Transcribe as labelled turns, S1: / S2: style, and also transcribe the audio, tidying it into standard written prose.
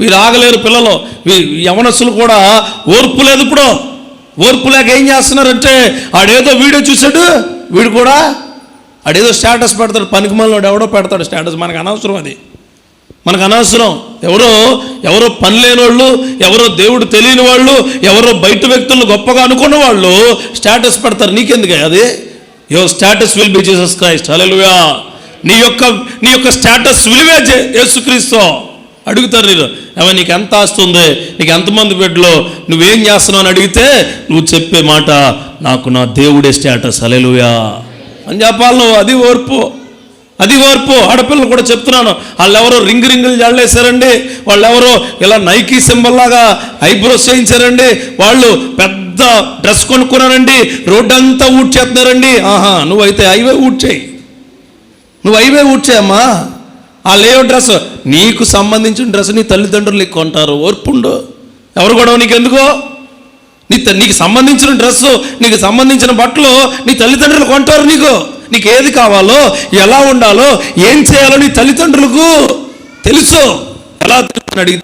S1: వీరు ఆగలేరు పిల్లలు. యవనస్తులు కూడా ఓర్పు లేదు. ఇప్పుడు ఓర్పు లేక ఏం చేస్తున్నారంటే ఆడేదో వీడియో చూశాడు, వీడు కూడా ఆడేదో స్టేటస్ పెడతాడు. పనికిమాలినోడు ఎవడో పెడతాడు స్టేటస్. మనకు అనవసరం, అది మనకు అనవసరం. ఎవరో పని లేని వాళ్ళు, ఎవరో దేవుడు తెలియని వాళ్ళు, ఎవరో బయట వ్యక్తులను గొప్పగా అనుకున్న వాళ్ళు స్టేటస్ పెడతారు. నీకెందుకు అది? Your status will be Jesus Christ. Hallelujah. నీ యొక్క స్టేటస్ విలువే యేసుక్రీస్తు. అడుగుతారు మీరు, ఏమో నీకు ఎంత ఆస్తుంది, నీకు ఎంతమంది బిడ్డలు, నువ్వేం చేస్తున్నావు అని అడిగితే నువ్వు చెప్పే మాట, నాకు నా దేవుడే స్టేటస్. హల్లెలూయా అని చెప్పాలి నువ్వు. అది ఓర్పు. ఆడపిల్లలు కూడా చెప్తున్నాను, వాళ్ళెవరో రింగులు జల్లేశారండి, వాళ్ళెవరో ఇలా నైకీ సింబల్ లాగా ఐబ్రోస్ చేయించారండి, వాళ్ళు పెద్ద డ్రెస్ కొనుక్కున్నారండి, రోడ్డు అంతా ఊడ్చేస్తున్నారండి. ఆహా, నువ్వైతే హైవే ఊడ్చేయమ్మా. ఆ లేవు డ్రెస్, నీకు సంబంధించిన డ్రెస్ నీ తల్లిదండ్రులు నీకు కొంటారు. ఓర్పుండు. ఎవరు కూడా నీకెందుకో? నీకు సంబంధించిన డ్రెస్సు, నీకు సంబంధించిన బట్టలు నీ తల్లిదండ్రులు కొంటారు. నీకు ఏది కావాలో, ఎలా ఉండాలో, ఏం చేయాలో నీ తల్లిదండ్రులకు తెలుసు. ఎలా తెలుసు అడిగి